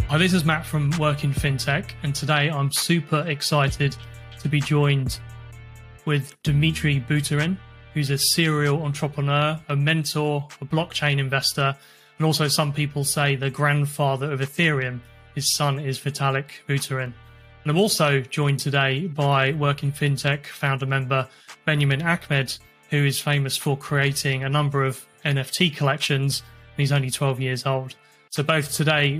Hi, this is Matt from Work in Fintech, and today I'm super excited to be joined with Dmitry Buterin, who's a serial entrepreneur, a mentor, a blockchain investor, and also some people say the grandfather of Ethereum. His son is Vitalik Buterin. And I'm also joined today by Work in Fintech founder member Benyamin Ahmed, who is famous for creating a number of NFT collections, and he's only 12 years old. So both today,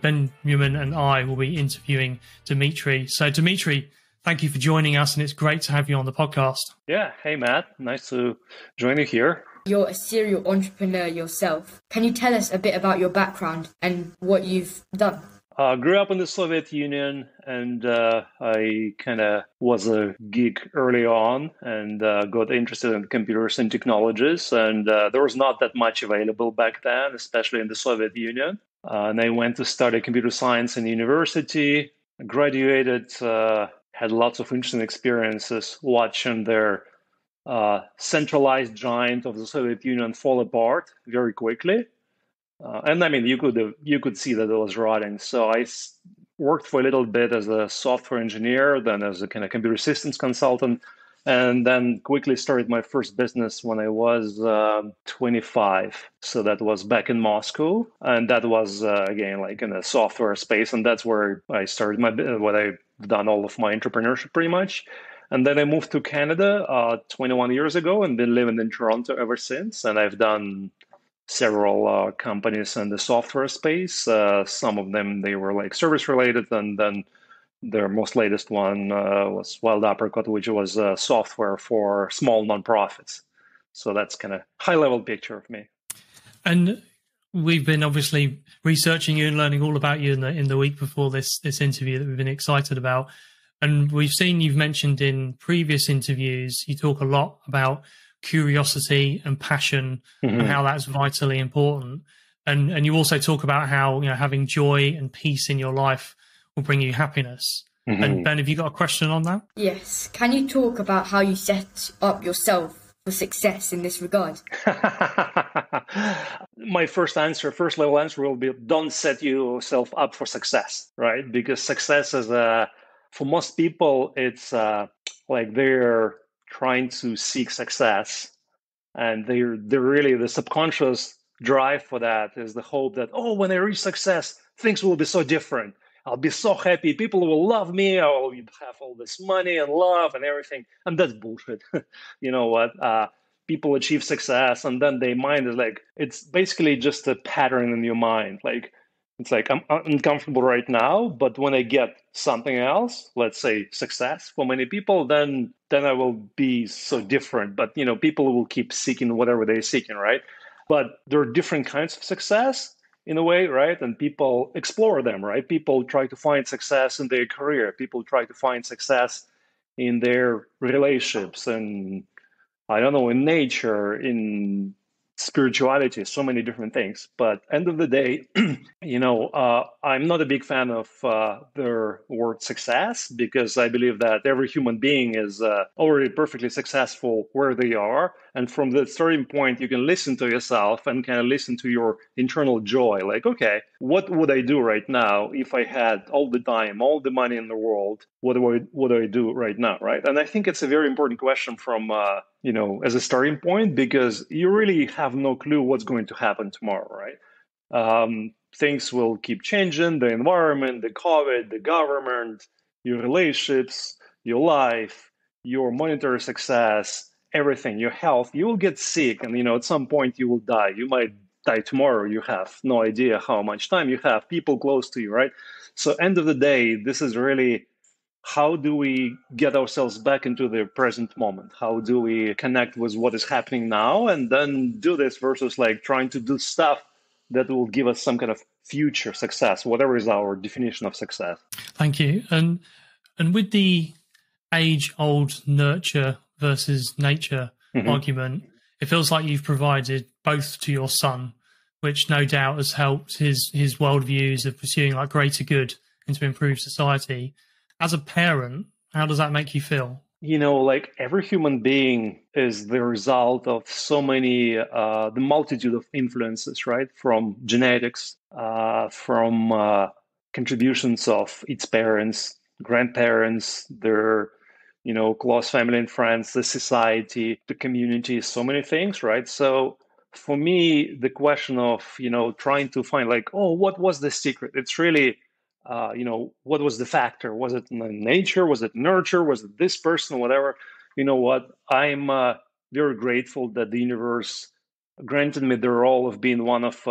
Benjamin and I will be interviewing Dmitry. So Dmitry, thank you for joining us, and it's great to have you on the podcast. Yeah. Hey, Matt. Nice to join you here. You're a serial entrepreneur yourself. Can you tell us a bit about your background and what you've done? Grew up in the Soviet Union, and I kind of was a geek early on and got interested in computers and technologies. And there was not that much available back then, especially in the Soviet Union. And I went to study computer science in university, graduated, had lots of interesting experiences watching their centralized giant of the Soviet Union fall apart very quickly. And I mean, you could see that it was rotting. So I worked for a little bit as a software engineer, then as a kind of computer systems consultant, and then quickly started my first business when I was 25. So that was back in Moscow, and that was again like in a software space, and that's where I started what I've done all of my entrepreneurship pretty much. And then I moved to Canada 21 years ago, and been living in Toronto ever since. And I've done several companies in the software space. Some of them, they were like service related, and then their most latest one was Wild Apricot, which was software for small nonprofits. So that's kind of high level picture of me. And we've been obviously researching you and learning all about you in the week before this interview that we've been excited about. And we've seen you've mentioned in previous interviews, you talk a lot about curiosity and passion, and how that's vitally important. And you also talk about how, you know, having joy and peace in your life will bring you happiness. And Ben, have you got a question on that? Yes. Can you talk about how you set up yourself for success in this regard? My first level answer will be, don't set yourself up for success, right? Because success is for most people, it's like they're trying to seek success, and they're really, the subconscious drive for that is the hope that, oh, when I reach success, things will be so different. I'll be so happy. People will love me. I'll have all this money and love and everything. And that's bullshit. You know what? People achieve success, and then their mind is like, it's basically just a pattern in your mind. Like, it's like, I'm uncomfortable right now, but when I get something else, let's say success for many people, then I will be so different. But, you know, people will keep seeking whatever they're seeking, right? But there are different kinds of success in a way, right? And people explore them, right? People try to find success in their career. People try to find success in their relationships, and I don't know, in nature, in spirituality, so many different things. But end of the day, you know, I'm not a big fan of the word success, because I believe that every human being is already perfectly successful where they are. And from the starting point, you can listen to yourself and kind of listen to your internal joy. Like, okay, what would I do right now if I had all the time, all the money in the world? What do I do right now, right? And I think it's a very important question from you know, as a starting point, because you really have no clue what's going to happen tomorrow, right? Things will keep changing, the environment, the COVID, the government, your relationships, your life, your monetary success, everything, your health. You will get sick, and, you know, at some point you will die. You might die tomorrow. You have no idea how much time you have, people close to you, right? So end of the day, this is really, how do we get ourselves back into the present moment? How do we connect with what is happening now, and then do this versus like trying to do stuff that will give us some kind of future success, whatever is our definition of success. Thank you. And with the age-old nurture versus nature argument, it feels like you've provided both to your son, which no doubt has helped his worldviews of pursuing like greater good and to improve society. As a parent, how does that make you feel? You know, like every human being is the result of so many, the multitude of influences, right? From genetics, from contributions of its parents, grandparents, their close family and friends, the society, the community, so many things, right? So for me, the question of trying to find like, oh, what was the secret? It's really what was the factor? Was it nature? Was it nurture? Was it this person? Whatever. You know what? I'm very grateful that the universe granted me the role of being one of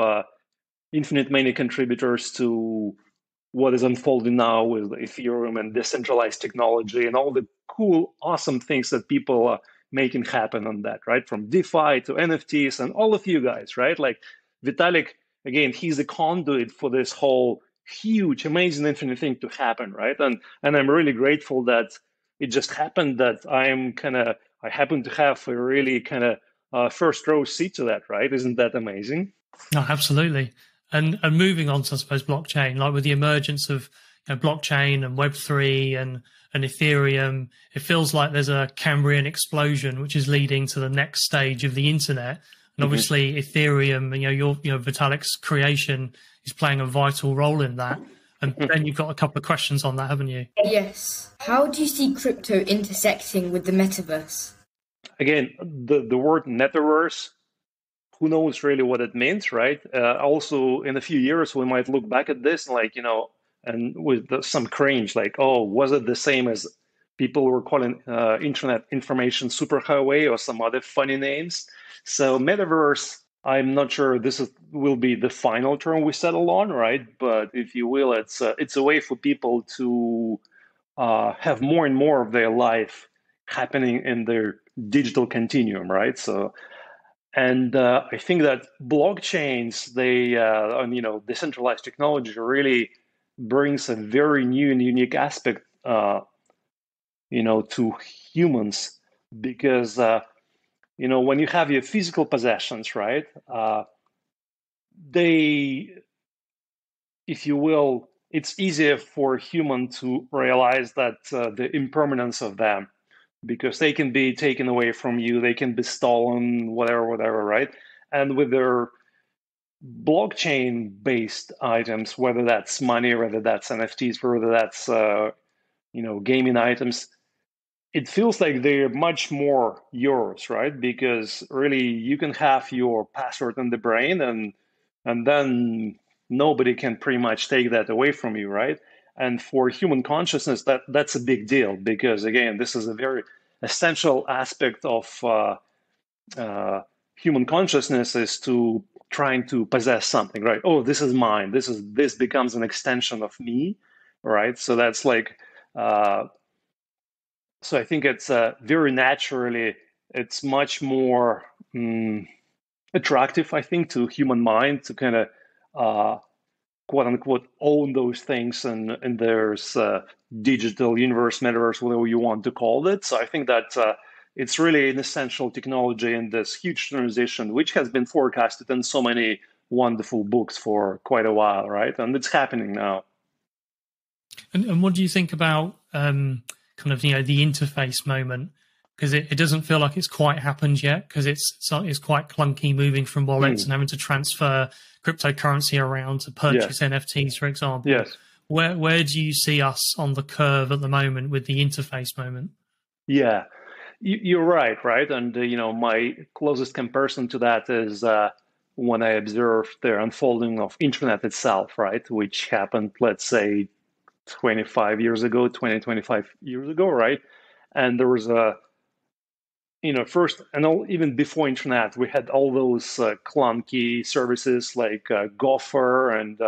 infinite many contributors to what is unfolding now with Ethereum and decentralized technology and all the cool, awesome things that people are making happen on that, right? From DeFi to NFTs and all of you guys, right? Like Vitalik, again, he's the conduit for this whole huge, amazing, infinite thing to happen, right? And I'm really grateful that it just happened that I happen to have a really first row seat to that, right? Isn't that amazing? No, absolutely. And moving on to, I suppose, blockchain, like with the emergence of blockchain and Web3 and Ethereum, it feels like there's a Cambrian explosion, which is leading to the next stage of the internet. And obviously, Ethereum, Vitalik's creation is playing a vital role in that. And then you've got a couple of questions on that, haven't you? Yes. How do you see crypto intersecting with the metaverse? Again, the word metaverse, who knows really what it means, right? Also, in a few years, we might look back at this and with some cringe, like, oh, was it the same as people were calling internet information superhighway or some other funny names? So metaverse, I'm not sure will be the final term we settle on, right? But if you will, it's a way for people to have more and more of their life happening in their digital continuum, right? So. And I think that blockchains, decentralized technology really brings a very new and unique aspect, to humans, because when you have your physical possessions, right, if you will, it's easier for a human to realize that the impermanence of them, because they can be taken away from you, they can be stolen, whatever, right? And with their blockchain-based items, whether that's money, whether that's NFTs, whether that's gaming items, it feels like they're much more yours, right? Because really, you can have your password in the brain, and then nobody can pretty much take that away from you, right? And for human consciousness, that's a big deal, because again, this is a very essential aspect of human consciousness, is to trying to possess something, right? Oh, this is mine. This becomes an extension of me, right? So that's like, so I think it's very naturally, it's much more attractive, I think, to human mind to kind of quote unquote own those things, and there's digital universe, metaverse, whatever you want to call it. So I think that it's really an essential technology in this huge transition, which has been forecasted in so many wonderful books for quite a while, right? And it's happening now. And what do you think about the interface moment? Because it doesn't feel like it's quite happened yet, because it's quite clunky moving from wallets and having to transfer cryptocurrency around to purchase NFTs, for example. Yes. Where do you see us on the curve at the moment with the interface moment? Yeah, you're right? And my closest comparison to that is when I observed the unfolding of internet itself, right, which happened, let's say, 25 years ago, right? And there was first, and even before internet, we had all those clunky services like Gopher and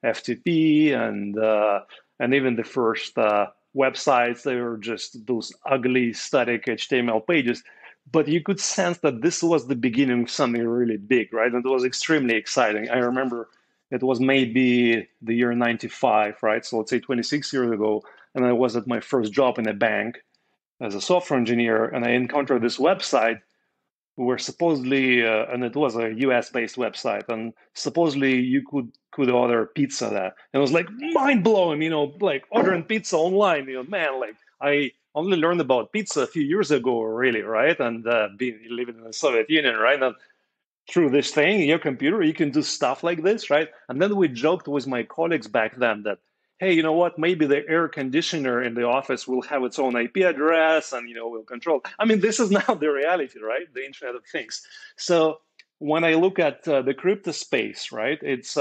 FTP, and even the first websites. They were just those ugly static HTML pages. But you could sense that this was the beginning of something really big, right? And it was extremely exciting. I remember it was maybe the year 95, right? So let's say 26 years ago, and I was at my first job in a bank as a software engineer, and I encountered this website where supposedly, and it was a US-based website, and supposedly you could order pizza there. And it was like mind-blowing, like ordering pizza online, man, like I only learned about pizza a few years ago, really, right? And living in the Soviet Union, right? And through this thing, your computer, you can do stuff like this, right? And then we joked with my colleagues back then that, hey, you know what? Maybe the air conditioner in the office will have its own IP address and, will control. I mean, this is now the reality, right? The Internet of Things. So when I look at the crypto space, right, it's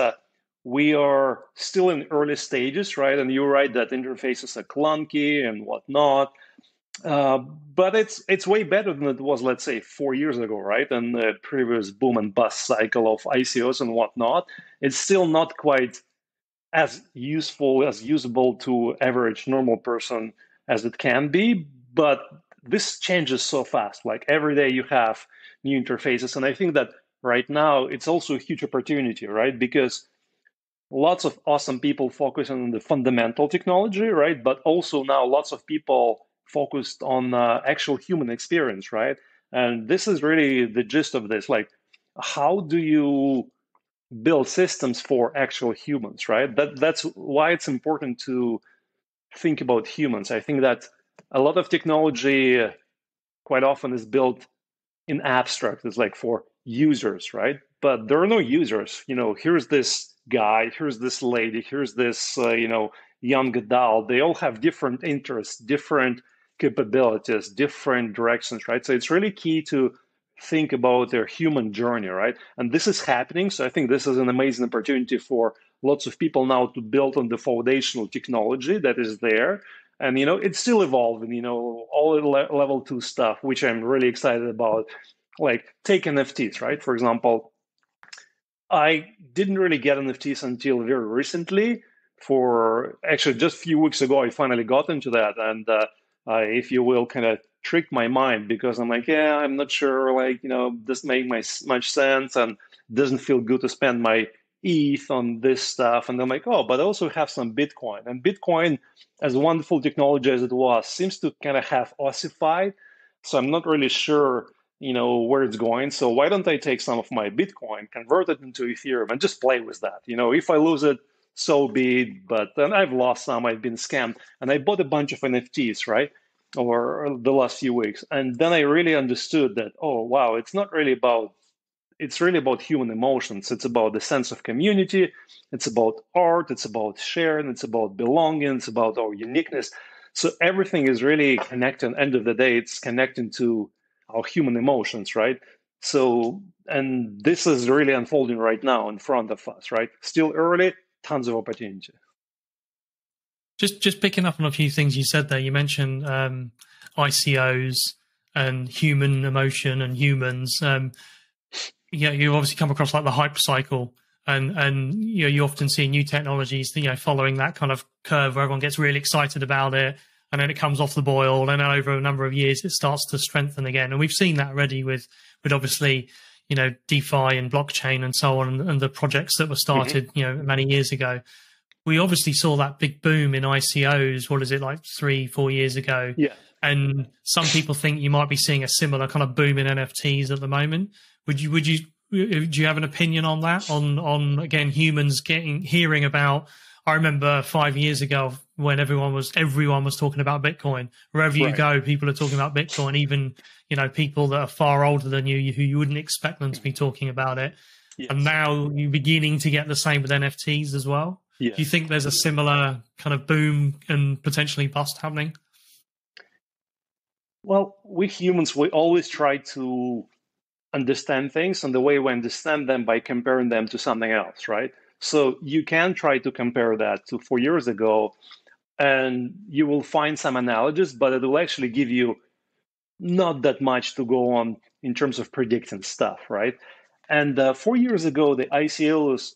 we are still in early stages, right? And you're right that interfaces are clunky and whatnot. But it's way better than it was, let's say, 4 years ago, right? And the previous boom and bust cycle of ICOs and whatnot. It's still not quite as useful, as usable to average normal person as it can be. But this changes so fast. Like every day you have new interfaces. And I think that right now it's also a huge opportunity, right? Because lots of awesome people focus on the fundamental technology, right? But also now lots of people focused on actual human experience, right? And this is really the gist of this. Like, how do you build systems for actual humans, right? That's why it's important to think about humans. I think that a lot of technology quite often is built in abstract. It's like for users, right? But there are no users. Here's this guy, here's this lady, here's this young adult. They all have different interests, different capabilities, different directions, right? So it's really key to think about their human journey, right? And this is happening. So I think this is an amazing opportunity for lots of people now to build on the foundational technology that is there. And it's still evolving, all the level 2 stuff, which I'm really excited about. Like take NFTs, right? For example, I didn't really get NFTs until very recently. For actually just a few weeks ago, I finally got into that, and if you will, kind of tricked my mind because I'm like, yeah, I'm not sure, like doesn't make much sense, and doesn't feel good to spend my ETH on this stuff. And I'm like, oh, but I also have some Bitcoin, and Bitcoin, as wonderful technology as it was, seems to kind of have ossified. So I'm not really sure where it's going. So why don't I take some of my Bitcoin, convert it into Ethereum, and just play with that? If I lose it, so be it. But then I've lost some, I've been scammed. And I bought a bunch of NFTs, right? Over the last few weeks. And then I really understood that, oh, wow, it's really about human emotions. It's about the sense of community. It's about art. It's about sharing. It's about belonging. It's about our uniqueness. So everything is really connected. At the end of the day, it's connecting to our human emotions, right? So, and this is really unfolding right now in front of us, right? Still early, tons of opportunity. Just picking up on a few things you said there. You mentioned ICOs and human emotion and humans. You obviously come across like the hype cycle, and you often see new technologies, following that kind of curve where everyone gets really excited about it, and then it comes off the boil, and then over a number of years it starts to strengthen again. And we've seen that already with obviously DeFi and blockchain and so on, and the projects that were started many years ago. We obviously saw that big boom in ICOs. What is it, like 3-4 years ago? Yeah. And some people think you might be seeing a similar kind of boom in NFTs at the moment. Do you have an opinion on that? On again, humans hearing about? I remember 5 years ago when everyone was talking about Bitcoin. Wherever you go, people are talking about Bitcoin. Even people that are far older than you who you wouldn't expect them to be talking about it. Yes. And now you're beginning to get the same with NFTs as well. Yes. Do you think there's a similar kind of boom and potentially bust happening? Well, we humans, we always try to understand things, and the way we understand them by comparing them to something else, right? So you can try to compare that to 4 years ago, and you will find some analogies, but it will actually give you not that much to go on in terms of predicting stuff, right? And 4 years ago, the ICOs,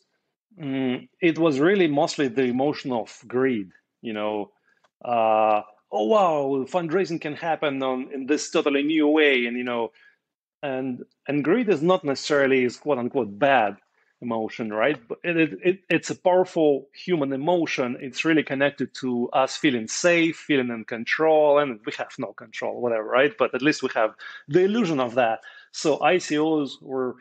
it was really mostly the emotion of greed, oh wow, fundraising can happen in this totally new way, and greed is not necessarily is quote unquote bad emotion, right? But it's a powerful human emotion. It's really connected to us feeling safe, feeling in control, and we have no control, whatever, right? But at least we have the illusion of that. So ICOs were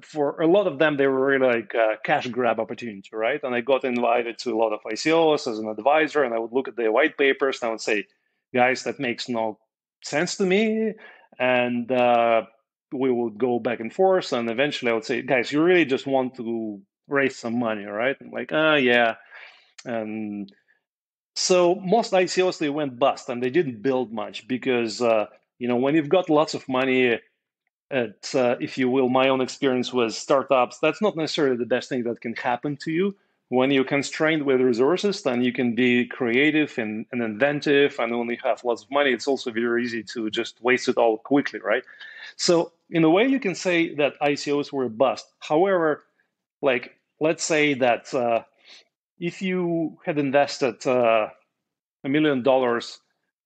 for a lot of them, they were really like a cash grab opportunity, right? And I got invited to a lot of ICOs as an advisor, and I would look at the white papers and I would say, guys, that makes no sense to me. And we would go back and forth, and eventually I would say, guys, you really just want to raise some money, right? I'm like, yeah. And so most ICOs, they went bust and they didn't build much because, when you've got lots of money, if you will, my own experience with startups, that's not necessarily the best thing that can happen to you. When you're constrained with resources, then you can be creative and inventive. And when you have lots of money, it's also very easy to just waste it all quickly, right? So in a way, you can say that ICOs were a bust. However, let's say that if you had invested $1 million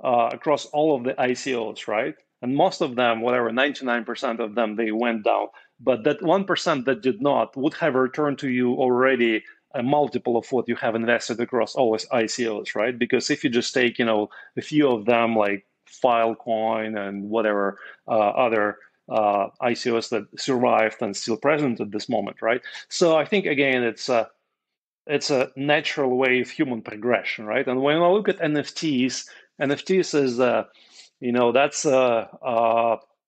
across all of the ICOs, right? And most of them, whatever, 99% of them, they went down. But that 1% that did not would have returned to you already a multiple of what you have invested across all ICOs, right? Because if you just take, a few of them like Filecoin and whatever other ICOs that survived and still present at this moment, right? So I think, again, it's a natural way of human progression, right? And when I look at NFTs is,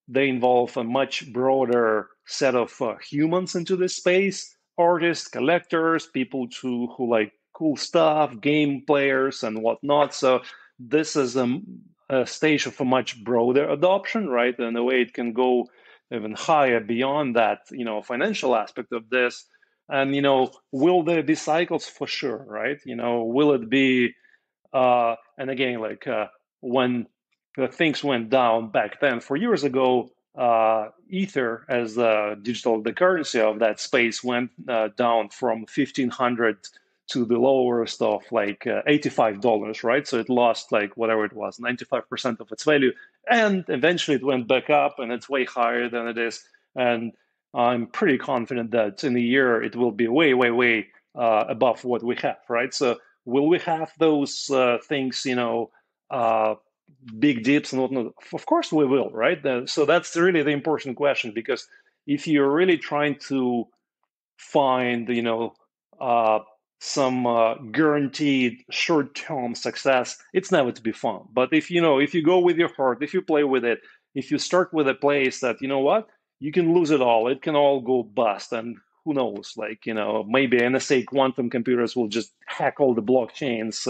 they involve a much broader set of humans into this space: artists, collectors, people who like cool stuff, game players, and whatnot. So this is a stage of a much broader adoption, right? And the way it can go even higher beyond that, financial aspect of this. And, will there be cycles? For sure, right? Will it be, and again, when things went down back then, 4 years ago, Ether as the currency of that space went down from 1,500 to the lowest of $85, right? So it lost whatever it was, 95% of its value. And eventually it went back up and it's way higher than it is. And I'm pretty confident that in a year it will be way, way, way above what we have, right? So will we have those things, big dips and whatnot? Of course we will, right? So that's really the important question, because if you're really trying to find, some guaranteed short-term success, it's never to be fun. But if you go with your heart, if you play with it, if you start with a place that, you can lose it all, it can all go bust, and who knows, maybe NSA quantum computers will just hack all the blockchains,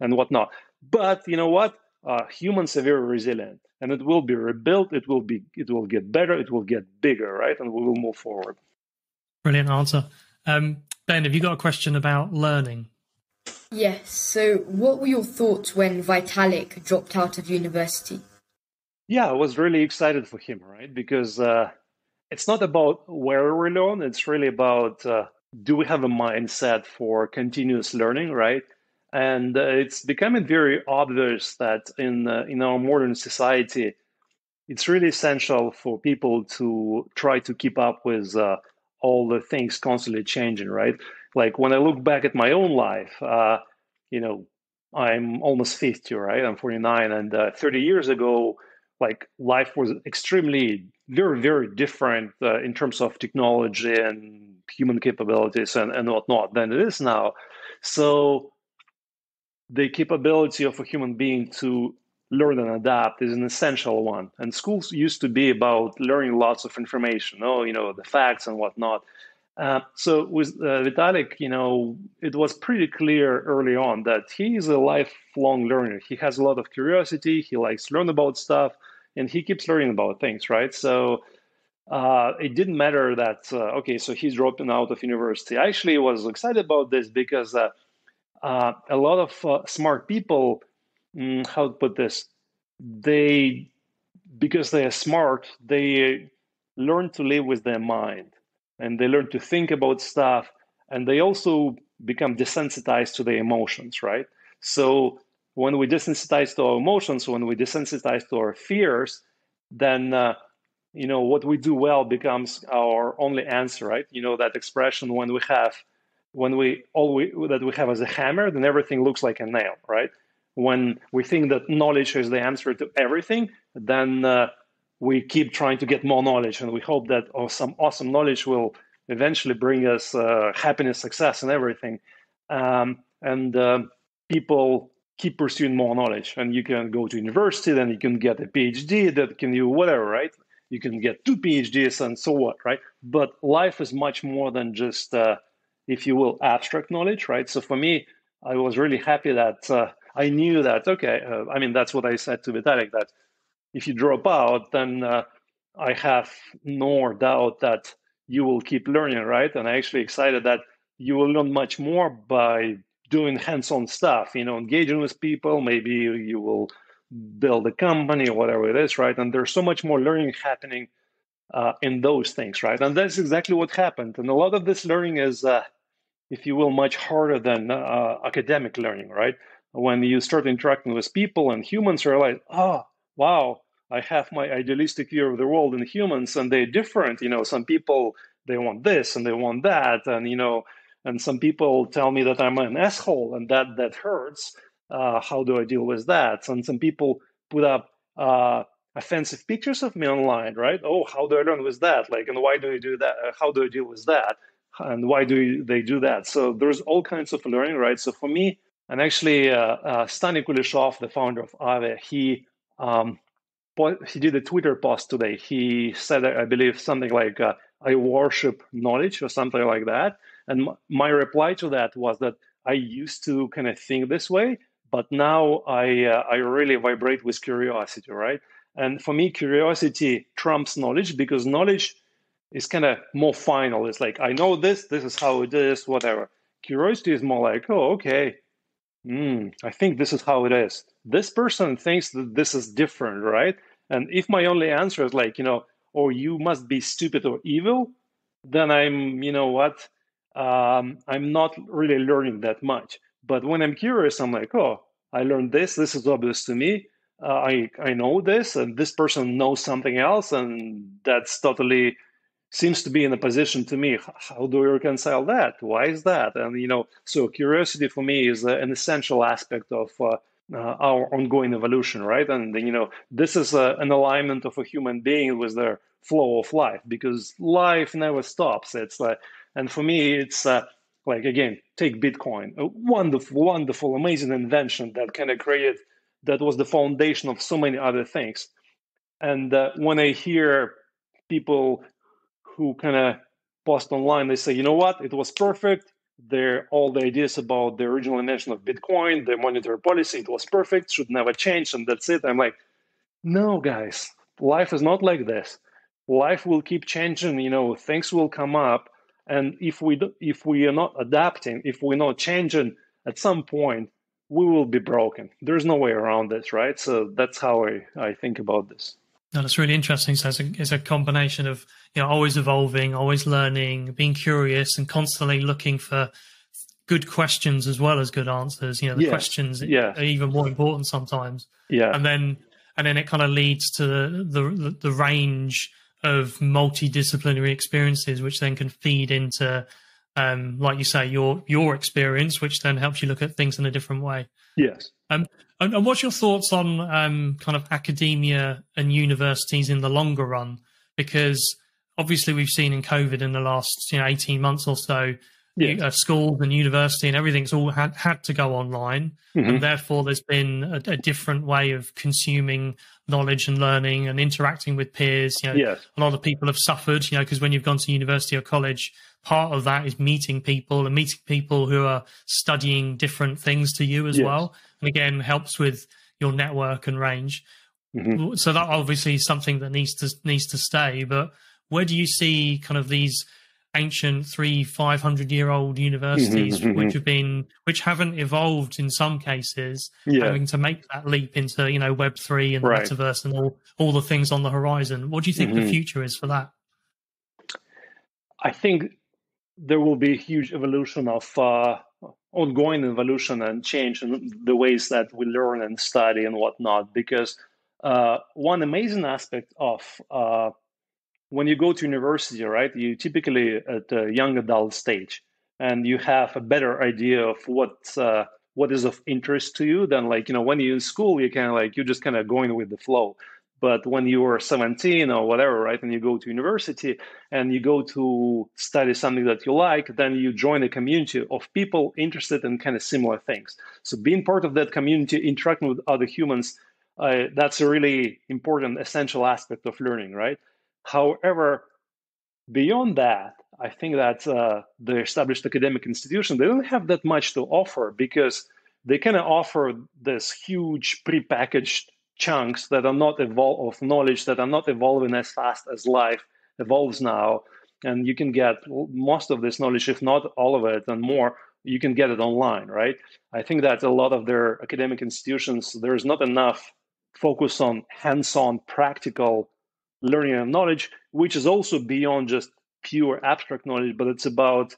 and whatnot. But you know what? Humans are very resilient, and it will be rebuilt. It will get better. It will get bigger, right? And we will move forward. Brilliant answer. Ben, have you got a question about learning? Yes. So what were your thoughts when Vitalik dropped out of university? Yeah, I was really excited for him, right? Because it's not about where we learn. It's really about do we have a mindset for continuous learning, right? And it's becoming very obvious that in our modern society, it's really essential for people to try to keep up with all the things constantly changing, right? Like when I look back at my own life, I'm almost 50, right? I'm 49, and 30 years ago, life was extremely, very, very different in terms of technology and human capabilities and whatnot than it is now. So the capability of a human being to learn and adapt is an essential one. And schools used to be about learning lots of information, the facts and whatnot. So with Vitalik, it was pretty clear early on that he is a lifelong learner. He has a lot of curiosity. He likes to learn about stuff, and he keeps learning about things, right? So it didn't matter that, so he's dropping out of university. I actually was excited about this because a lot of smart people, how to put this, because they are smart, they learn to live with their mind, and they learn to think about stuff, and they also become desensitized to their emotions, right? So when we desensitize to our emotions, when we desensitize to our fears, then what we do well becomes our only answer, right? That expression that we have as a hammer, then everything looks like a nail, right? When we think that knowledge is the answer to everything, then we keep trying to get more knowledge, and we hope that some awesome knowledge will eventually bring us happiness, success, and everything. People keep pursuing more knowledge, and you can go to university, then you can get a PhD, that can do whatever, right? you can get 2 PhDs and so what, right? But life is much more than just, if you will, abstract knowledge, right? So for me, I was really happy that I knew that, okay, I mean, that's what I said to Vitalik, that if you drop out, then I have no doubt that you will keep learning, right? And I'm actually excited that you will learn much more by doing hands-on stuff, engaging with people. Maybe you will build a company or whatever it is, right? And there's so much more learning happening in those things, right? And that's exactly what happened. And a lot of this learning is, if you will, much harder than academic learning, right? When you start interacting with people and humans realize, oh, wow, I have my idealistic view of the world in humans and they're different. Some people, they want this and they want that. And some people tell me that I'm an asshole and that hurts. How do I deal with that? And some people put up offensive pictures of me online, right? Oh, how do I learn with that? And why do you do that? How do I deal with that? And why do they do that? So there's all kinds of learning, right? So for me, and actually, Stani Kuleshov, the founder of Aave, he did a Twitter post today. He said, I believe, something like, I worship knowledge or something like that. And my reply to that was that I used to kind of think this way, but now I really vibrate with curiosity, right? And for me, curiosity trumps knowledge because knowledge is kind of more final. It's like, I know this is how it is, whatever. Curiosity is more like, oh, okay, I think this is how it is. This person thinks that this is different, right? And if my only answer is like, or you must be stupid or evil, then I'm not really learning that much. But when I'm curious, I'm like, oh, I learned this. This is obvious to me. I know this, and this person knows something else, and that's totally seems to be in a position to me. How do we reconcile that? Why is that? And so curiosity for me is an essential aspect of our ongoing evolution, right? And this is an alignment of a human being with the flow of life, because life never stops. It's and for me, it's like, again, take Bitcoin, a wonderful, amazing invention that kind of created, that was the foundation of so many other things. And when I hear people who kind of post online, they say, you know what, it was perfect. All the ideas about the original invention of Bitcoin, the monetary policy, it was perfect, should never change, and that's it. I'm like, no, guys, life is not like this. Life will keep changing, things will come up. And if we are not adapting, if we're not changing, at some point, we will be broken. There's no way around this, right? So that's how I think about this. No, that's really interesting. So it's a combination of always evolving, always learning, being curious, and constantly looking for good questions as well as good answers. The questions are even more important sometimes. Yeah, and then it kind of leads to the range of multidisciplinary experiences, which then can feed into, like you say, your experience, which then helps you look at things in a different way. Yes. And what's your thoughts on kind of academia and universities in the longer run? Because obviously we've seen in COVID in the last 18 months or so, schools and university and everything's all had to go online. And therefore there's been a different way of consuming knowledge and learning and interacting with peers. A lot of people have suffered, because when you've gone to university or college, part of that is meeting people who are studying different things to you as well. And again, helps with your network and range. So that obviously is something that needs to stay. But where do you see kind of these ancient 500-year-old universities which haven't evolved in some cases, having to make that leap into Web3 and the Metaverse and all the things on the horizon? What do you think the future is for that? I think there will be a huge evolution of ongoing evolution and change in the ways that we learn and study and whatnot. Because one amazing aspect of when you go to university, right, you typically at a young adult stage, and you have a better idea of what is of interest to you than when you're in school, you're just kind of going with the flow. But when you are 17 or whatever, right, and you go to university and you go to study something that you like, then you join a community of people interested in kind of similar things. So being part of that community, interacting with other humans, that's a really important, essential aspect of learning, right? However, beyond that, I think that the established academic institutions, they don't have that much to offer because they kind of offer this huge prepackaged chunks that are not of knowledge that are not evolving as fast as life evolves now. And you can get most of this knowledge, if not all of it and more, you can get it online, right? I think that a lot of their academic institutions, there's not enough focus on hands-on practical learning and knowledge, which is also beyond just pure abstract knowledge, but it's about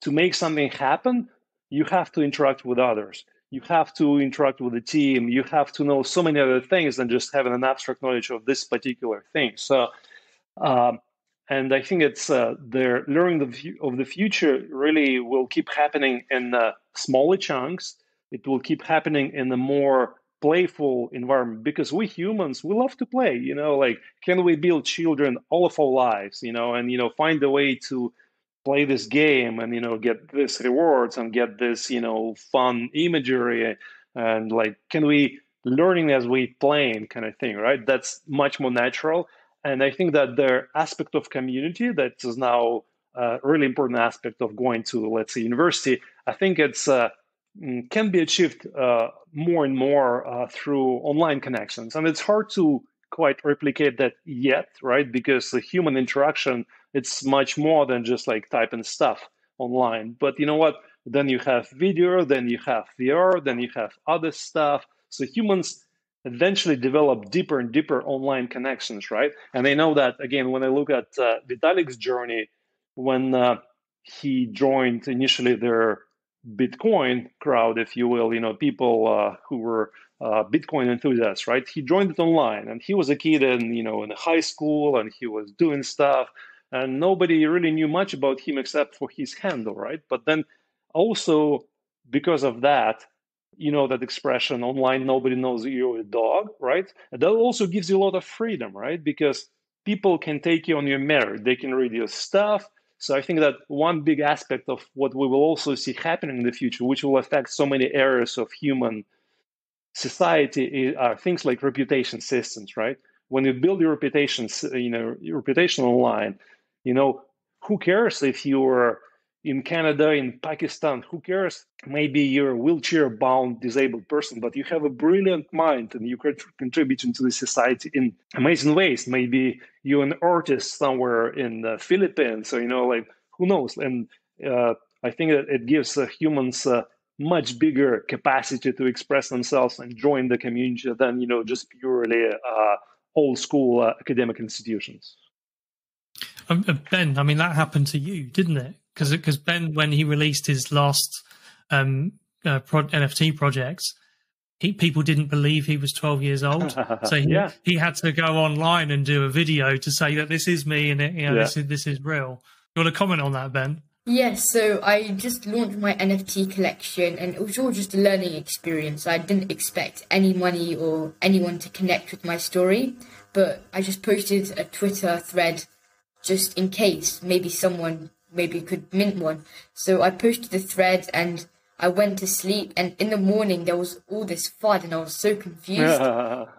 to make something happen, you have to interact with others. You have to interact with the team. You have to know so many other things than just having an abstract knowledge of this particular thing. So, and I think it's their learning of the future really will keep happening in smaller chunks. It will keep happening in a more playful environment because we humans, we love to play, like, can we build children all of our lives, and, find a way to play this game and, get this rewards and get this, fun imagery and like, can we learning as we playing kind of thing, right? That's much more natural. And I think that the aspect of community that is now a really important aspect of going to, let's say, university, I think it's can be achieved more and more through online connections. And it's hard to quite replicate that yet, right? Because the human interaction, it's much more than just like typing stuff online. But you know what? Then you have video, then you have VR, then you have other stuff. So humans eventually develop deeper and deeper online connections, right? And I know that, again, when I look at Vitalik's journey, when he joined initially their Bitcoin crowd, if you will, people who were Bitcoin enthusiasts, right? He joined it online, and he was a kid in high school, and he was doing stuff, and nobody really knew much about him except for his handle, right? But then also because of that, that expression online, nobody knows you're a dog, right? And that also gives you a lot of freedom, right? Because people can take you on your merit. They can read your stuff. So I think that one big aspect of what we will also see happening in the future, which will affect so many areas of human society, are things like reputation systems, right? When you build your reputation, your reputation online, who cares if you're in Canada, in Pakistan, who cares? Maybe you're a wheelchair-bound disabled person, but you have a brilliant mind and you're contributing to the society in amazing ways. Maybe you're an artist somewhere in the Philippines, so, who knows? And I think that it gives humans much bigger capacity to express themselves and join the community than, just purely old school academic institutions. Ben, I mean, that happened to you, didn't it? Because Ben, when he released his last NFT projects, people didn't believe he was 12 years old. So he had to go online and do a video to say that this is me and this is real. You want to comment on that, Ben? Yes, so I just launched my NFT collection and it was all just a learning experience. I didn't expect any money or anyone to connect with my story, but I just posted a Twitter thread just in case maybe someone could mint one. So I posted the thread and I went to sleep, and in the morning there was all this FUD and I was so confused.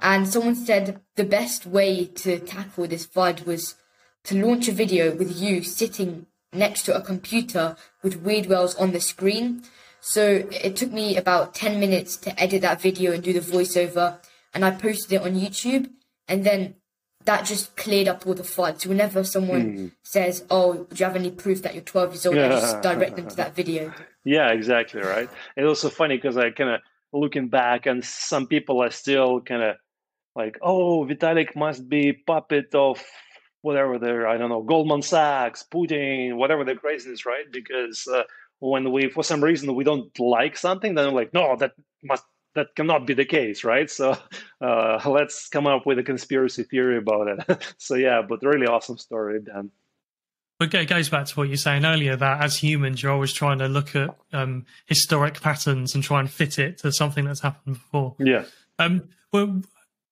And someone said the best way to tackle this FUD was to launch a video with you sitting next to a computer with weird wells on the screen. So it took me about 10 minutes to edit that video and do the voiceover, and I posted it on YouTube, and then that just cleared up all the FUD. So whenever someone says, oh, do you have any proof that you're 12 years old, I just direct them to that video. Yeah, exactly, right. It's also funny because I kind of looking back, and some people are still kind of like, oh, Vitalik must be puppet of whatever they're, I don't know, Goldman Sachs, Putin, whatever the craziness, right? Because when we, for some reason, we don't like something, then we're like, no, that cannot be the case, right? So let's come up with a conspiracy theory about it. So yeah, but really awesome story, Dan. But it goes back to what you were saying earlier, that as humans, you're always trying to look at historic patterns and try and fit it to something that's happened before. Yeah.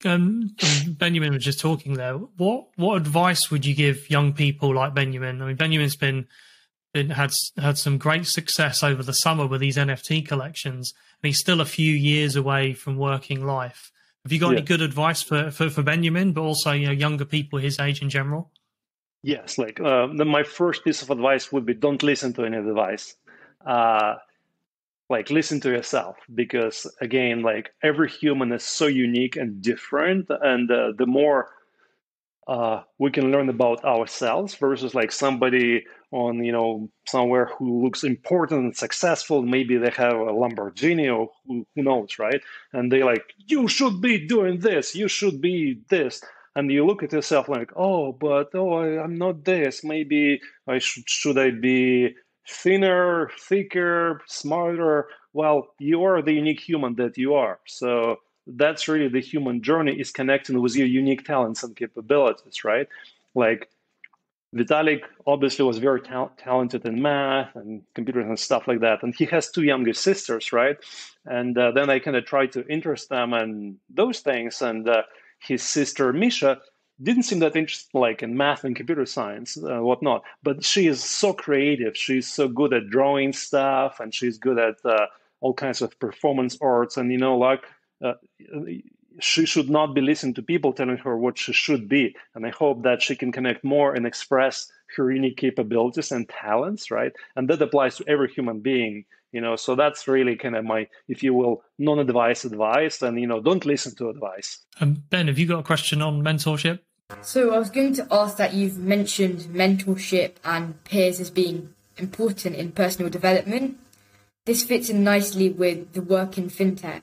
Benjamin was just talking there. What advice would you give young people like Benjamin? I mean, Benjamin's had some great success over the summer with these NFT collections, and he's still a few years away from working life. Have you got any good advice for Benjamin, but also younger people his age in general? Yes, my first piece of advice would be don't listen to any advice. Listen to yourself, because again, every human is so unique and different, and the more we can learn about ourselves versus somebody on somewhere who looks important and successful, maybe they have a Lamborghini or who knows, right? And they you should be doing this, you should be this, and you look at yourself I'm not this, maybe should I be thinner, thicker, smarter? Well, you are the unique human that you are. So that's really the human journey, is connecting with your unique talents and capabilities, right? Vitalik obviously was very talented in math and computers and stuff like that. And he has two younger sisters, right? And then I kind of tried to interest them in those things. And his sister, Misha, didn't seem that interested in math and computer science, whatnot. But she is so creative. She's so good at drawing stuff, and she's good at all kinds of performance arts. And, she should not be listening to people telling her what she should be. And I hope that she can connect more and express her unique capabilities and talents, right? And that applies to every human being, so that's really kind of my, if you will, non-advice advice. And, don't listen to advice. Ben, have you got a question on mentorship? So I was going to ask that you've mentioned mentorship and peers as being important in personal development. This fits in nicely with the work in fintech.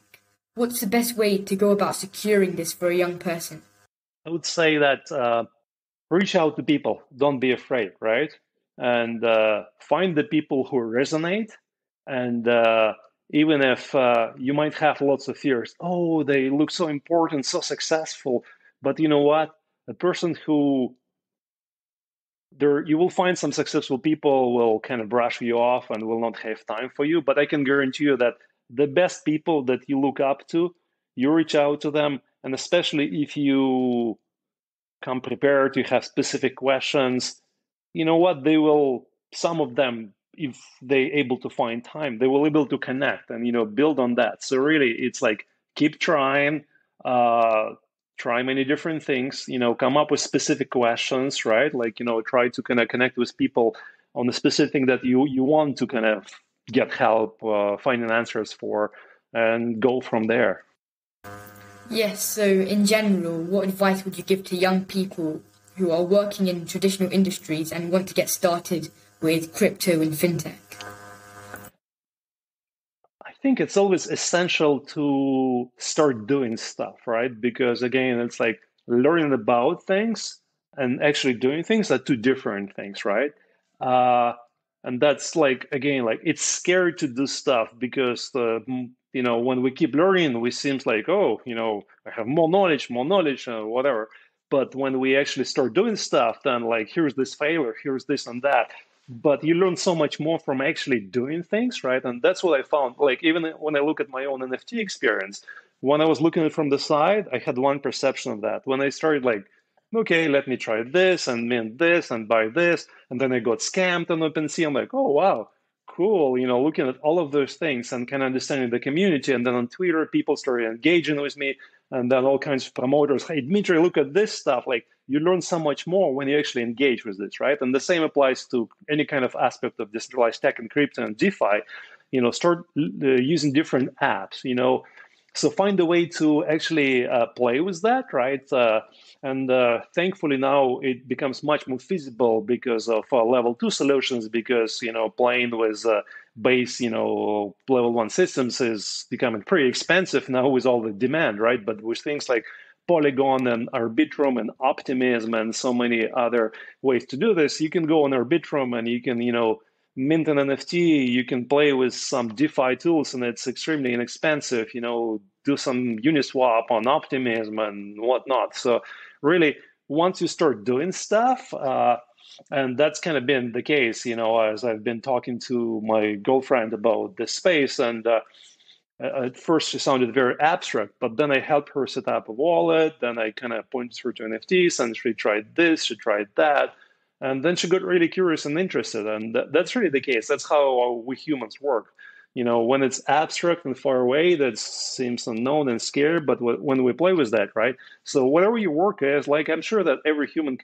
What's the best way to go about securing this for a young person? I would say that reach out to people. Don't be afraid, right? And find the people who resonate. And even if you might have lots of fears, they look so important, so successful. But you know what? A person who you will find some successful people will kind of brush you off and will not have time for you. But I can guarantee you that the best people that you look up to, you reach out to them. And especially if you come prepared, you have specific questions, you know what, some of them, if they're able to find time, they will able to connect and, build on that. So really, it's keep trying, try many different things, come up with specific questions, right? Try to kind of connect with people on the specific thing that you want to kind of get help finding answers for, and go from there. Yes, so in general, what advice would you give to young people who are working in traditional industries and want to get started with crypto and fintech? I think it's always essential to start doing stuff, right? Because again, it's learning about things and actually doing things are two different things, right? And that's again, it's scary to do stuff because when we keep learning, we seems I have more knowledge, whatever. But when we actually start doing stuff, then here's this failure, here's this and that. But you learn so much more from actually doing things, right? And that's what I found. Even when I look at my own NFT experience, when I was looking at it from the side, I had one perception of that. When I started okay, let me try this and mint this and buy this. And then I got scammed on OpenSea. I'm oh, wow, cool. Looking at all of those things and kind of understanding the community. And then on Twitter, people started engaging with me. And then all kinds of promoters, hey, Dmitry, look at this stuff. You learn so much more when you actually engage with this, right? And the same applies to any kind of aspect of decentralized tech and crypto and DeFi. Start using different apps, So find a way to actually play with that, right? And thankfully now it becomes much more feasible because of level 2 solutions, because, playing with base, level 1 systems is becoming pretty expensive now with all the demand, right? But with things like Polygon and Arbitrum and Optimism and so many other ways to do this, you can go on Arbitrum and you can, mint an NFT, you can play with some DeFi tools and it's extremely inexpensive, do some Uniswap on Optimism and whatnot. So really, once you start doing stuff, and that's kind of been the case, as I've been talking to my girlfriend about this space, and at first she sounded very abstract, but then I helped her set up a wallet, then I kind of pointed her to NFTs, and she tried this, she tried that, and then she got really curious and interested, and that's really the case. That's how we humans work. When it's abstract and far away, that seems unknown and scary, but when we play with that, right? So whatever your work is, like I'm sure that every human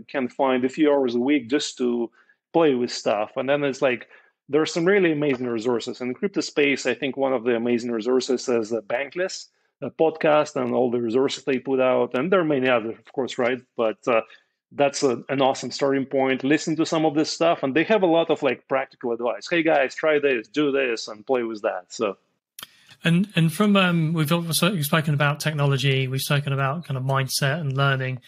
can find a few hours a week just to play with stuff. And then it's like, there are some really amazing resources. In the crypto space, I think one of the amazing resources is Bankless, a podcast and all the resources they put out. And there are many others, of course, right? But that's an awesome starting point. Listen to some of this stuff, and they have a lot of like practical advice. Hey guys, try this, do this, and play with that. So, and from we've also spoken about technology, we've spoken about kind of mindset and learning.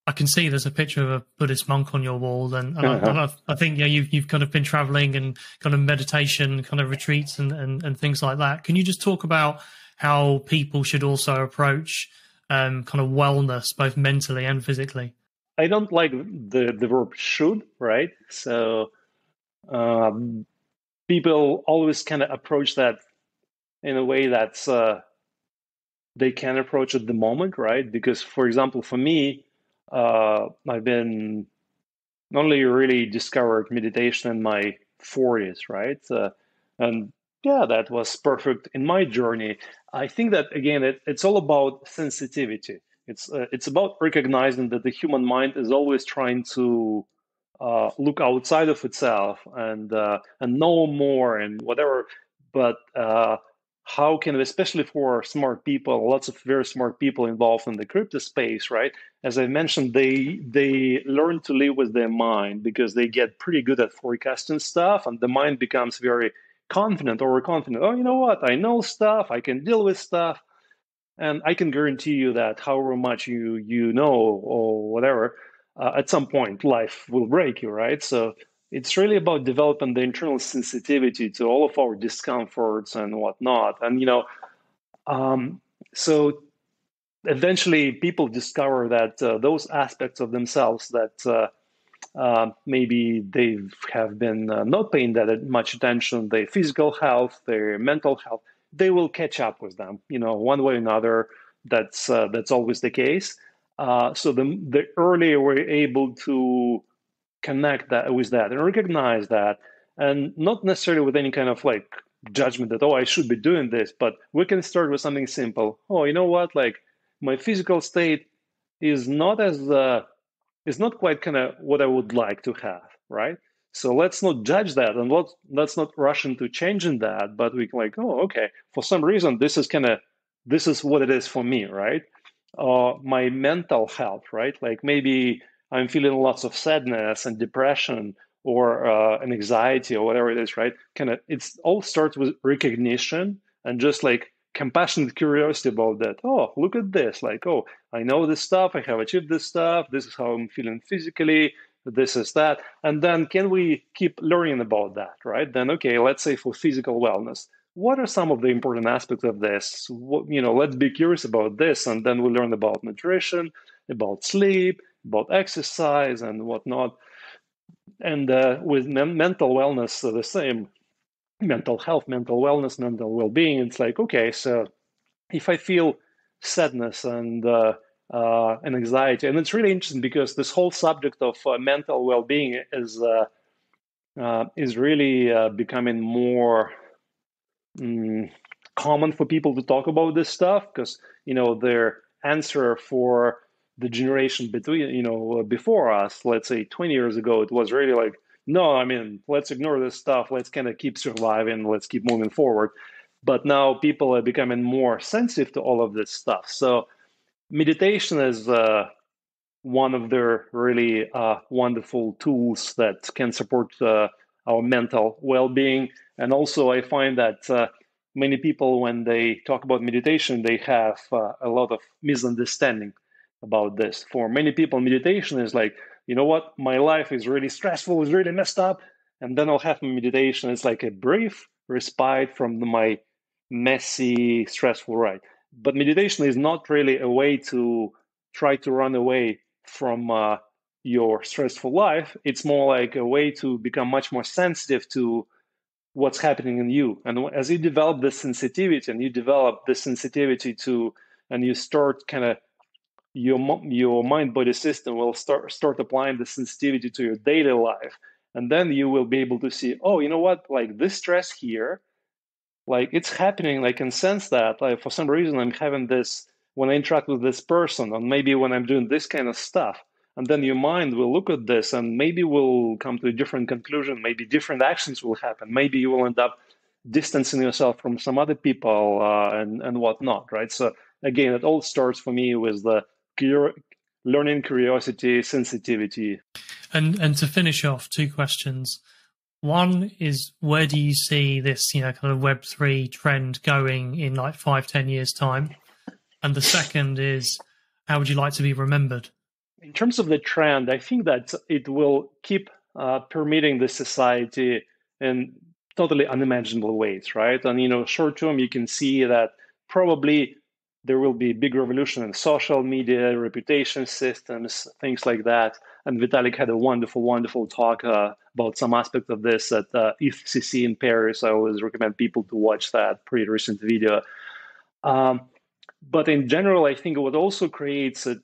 I can see there's a picture of a Buddhist monk on your wall, and I think you've kind of been traveling and kind of meditation, kind of retreats and things like that. Can you just talk about how people should also approach kind of wellness, both mentally and physically? I don't like the verb should, right? So people always kind of approach that in a way that's they can approach at the moment, right? Because, for example, for me, I've been only really discovered meditation in my 40s, right? And yeah, that was perfect in my journey. I think that, again, it's all about sensitivity. It's about recognizing that the human mind is always trying to look outside of itself and know more and whatever. But how can, especially for smart people, lots of very smart people involved in the crypto space, right? As I mentioned, they learn to live with their mind because they get pretty good at forecasting stuff, and the mind becomes very confident, overconfident. Oh, you know what? I know stuff. I can deal with stuff. And I can guarantee you that however much you know or whatever, at some point life will break you, right? So it's really about developing the internal sensitivity to all of our discomforts and whatnot. And so eventually people discover that those aspects of themselves that maybe they have been not paying that much attention, their physical health, their mental health, they will catch up with them, one way or another. That's always the case. So the earlier we're able to connect that with that and recognize that, and not necessarily with any kind of like judgment that, oh, I should be doing this, but we can start with something simple. Oh, you know what? Like my physical state is not is not quite kind of what I would like to have, right? So let's not judge that, and let's not rush into changing that. But we can like, oh, okay, for some reason, this is what it is for me, right? My mental health, right? Like maybe I'm feeling lots of sadness and depression or an anxiety or whatever it is, right? It's all starts with recognition and just like compassionate curiosity about that. Oh, look at this. Like, oh, I know this stuff. I have achieved this stuff. This is how I'm feeling physically. This is that. And then can we keep learning about that, right? Then, okay, let's say for physical wellness, what are some of the important aspects of this? Let's be curious about this. And then we learn about nutrition, about sleep, about exercise and whatnot. And with mental wellness, the same. Mental health, mental wellness, mental well-being. It's like, okay, so if I feel sadness and anxiety, and it's really interesting because this whole subject of mental well-being is really becoming more common for people to talk about this stuff because their answer for the generation before us, let's say 20 years ago, it was really like, no, I mean, let's ignore this stuff. Let's kind of keep surviving. Let's keep moving forward. But now people are becoming more sensitive to all of this stuff. So meditation is one of their really wonderful tools that can support our mental well-being. And also I find that many people, when they talk about meditation, they have a lot of misunderstanding about this. For many people, meditation is like, you know what, my life is really stressful, is really messed up, and then I'll have my meditation. It's like a brief respite from my messy, stressful life. But meditation is not really a way to try to run away from your stressful life. It's more like a way to become much more sensitive to what's happening in you. And as you develop this sensitivity and you start kind of your mind-body system will start applying the sensitivity to your daily life. And then you will be able to see, oh, you know what, like this stress here like it's happening. I can sense that. Like for some reason, I'm having this when I interact with this person, and maybe when I'm doing this kind of stuff. And then your mind will look at this, and maybe will come to a different conclusion. Maybe different actions will happen. Maybe you will end up distancing yourself from some other people and whatnot, right? So again, it all starts for me with the learning, curiosity, sensitivity. And to finish off, two questions. One is, where do you see this, kind of Web3 trend going in like 5-10 years time? And the second is, how would you like to be remembered? In terms of the trend, I think that it will keep permeating the society in totally unimaginable ways, right? And short term, you can see that probably there will be a big revolution in social media, reputation systems, things like that. And Vitalik had a wonderful, wonderful talk about some aspect of this at ETHCC in Paris. I always recommend people to watch that pretty recent video. But in general, I think what also creates a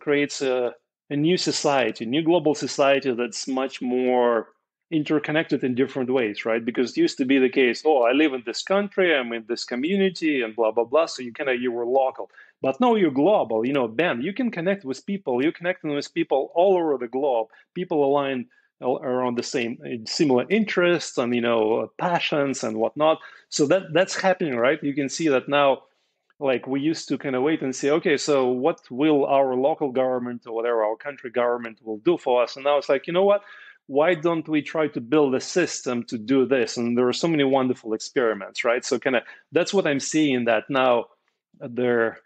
new society, a new global society that's much more interconnected in different ways, right? Because it used to be the case, I live in this country, I'm in this community, and blah, blah, blah. So you were local. But now you're global. Ben, you can connect with people. You're connecting with people all over the globe. People aligned around the same, similar interests and, passions and whatnot. So that's happening, right? You can see that now. Like we used to kind of wait and say, okay, so what will our local government or whatever our country government will do for us? And now it's like, you know what? Why don't we try to build a system to do this? And there are so many wonderful experiments, right? So kind of that's what I'm seeing, that now there,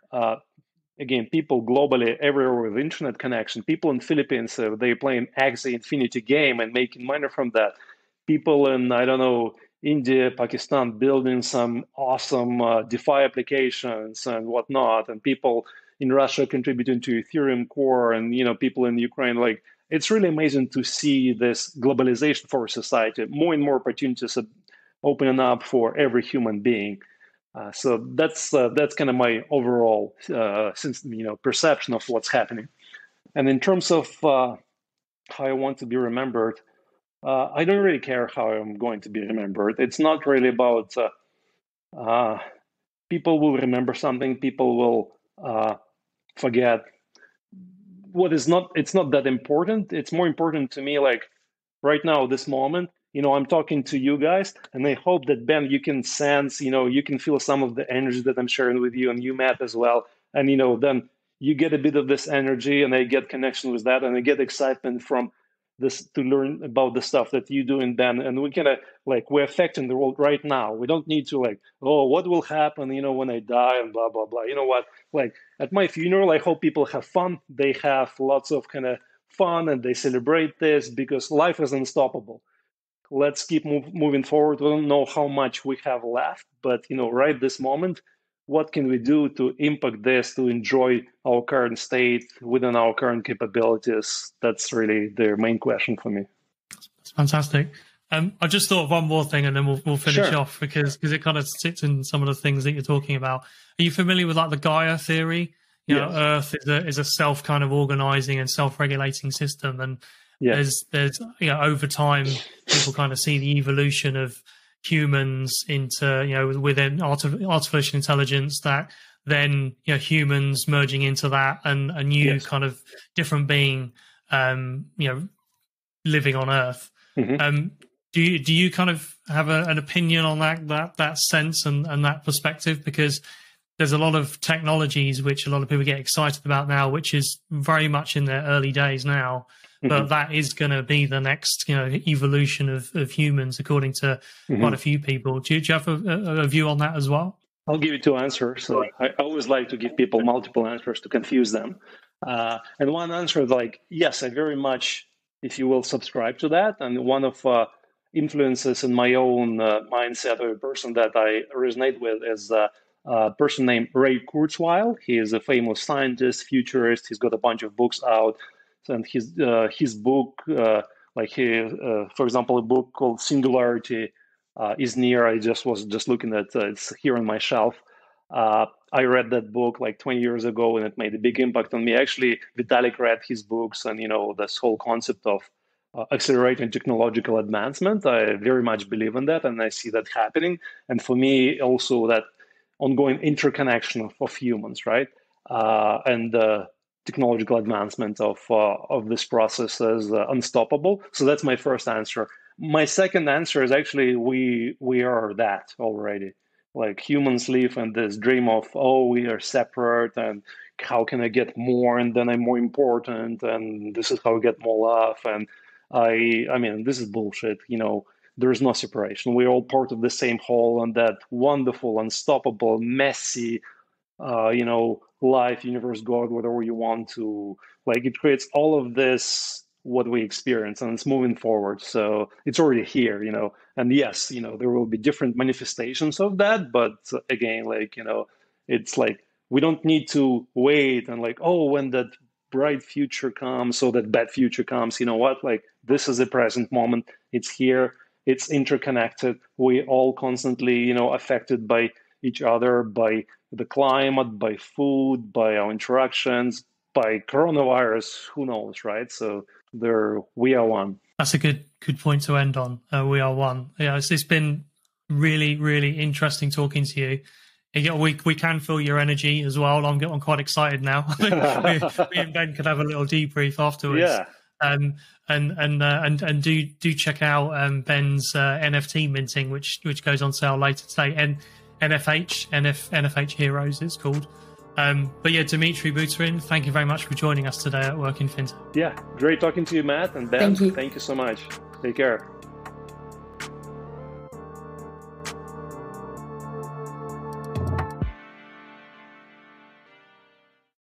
again, people globally everywhere with internet connection. People in Philippines, they play an Axie Infinity game and making money from that. People in, I don't know, India, Pakistan, building some awesome DeFi applications and whatnot, and people in Russia contributing to Ethereum core, and people in Ukraine. Like it's really amazing to see this globalization for society. More and more opportunities are opening up for every human being. So that's kind of my overall perception of what's happening. And in terms of how I want to be remembered. I don't really care how I'm going to be remembered. It's not really about people will remember something, people will forget. It's not that important. It's more important to me, like right now, this moment, I'm talking to you guys, and I hope that, Ben, you can sense, you can feel some of the energy that I'm sharing with you, and you, Matt, as well. And, then you get a bit of this energy, and I get connection with that, and I get excitement from this to learn about the stuff that you do, Ben. And we kind of we're affecting the world right now. We don't need to what will happen, when I die and blah, blah, blah. You know what? At my funeral, I hope people have fun. They have lots of kind of fun and they celebrate this, because life is unstoppable. Let's keep moving forward. We don't know how much we have left, but right this moment, what can we do to impact this, to enjoy our current state within our current capabilities? That's really the main question for me. That's fantastic. I just thought of one more thing, and then we'll finish off, because it kind of sits in some of the things that you're talking about. Are you familiar with the Gaia theory? Yes. Earth is a self kind of organizing and self-regulating system, and there's over time people kind of see the evolution of humans into within artificial intelligence, that then humans merging into that, and a new kind of different being living on Earth. Mm-hmm. Do you kind of have an opinion on that sense and that perspective? Because there's a lot of technologies which a lot of people get excited about now, which is very much in their early days now. Mm-hmm. But that is going to be the next, evolution of humans, according to quite a few people. Do you have a view on that as well? I'll give you two answers. So I always like to give people multiple answers to confuse them. And one answer is yes, I very much, if you will, subscribe to that. And one of influences in my own mindset, or a person that I resonate with, is a person named Ray Kurzweil. He is a famous scientist, futurist. He's got a bunch of books out. And his book, for example, a book called Singularity is Near. I was looking at it's here on my shelf. I read that book 20 years ago, and it made a big impact on me. Actually, Vitalik read his books, and this whole concept of accelerating technological advancement. I very much believe in that, and I see that happening. And for me, also that ongoing interconnection of humans, right? And technological advancement of this process is unstoppable. So that's my first answer. My second answer is actually we are that already. Like humans live in this dream of, oh, we are separate, and how can I get more, and then I'm more important, and this is how I get more love. And I mean, this is bullshit. There is no separation. We're all part of the same whole, and that wonderful, unstoppable, messy, life, universe, God, whatever you want to, like, it creates all of this, what we experience, and it's moving forward. So it's already here, and yes, there will be different manifestations of that. But again, it's like, we don't need to wait and like, oh, when that bright future comes, so that bad future comes, what, like, this is the present moment. It's here. It's interconnected. We all constantly, affected by each other, by the climate, by food, by our interactions, by coronavirus. Who knows, right? So we are one. That's a good point to end on. We are one. Yeah, it's been really, really interesting talking to you. We can feel your energy as well. I'm quite excited now. Me and Ben could have a little debrief afterwards. Yeah. And do check out Ben's NFT minting, which goes on sale later today. NFH Heroes, it's called. But yeah, Dmitry Buterin, thank you very much for joining us today at Work in Fintech. Yeah, great talking to you, Matt and Ben. Thank you. Thank you so much. Take care.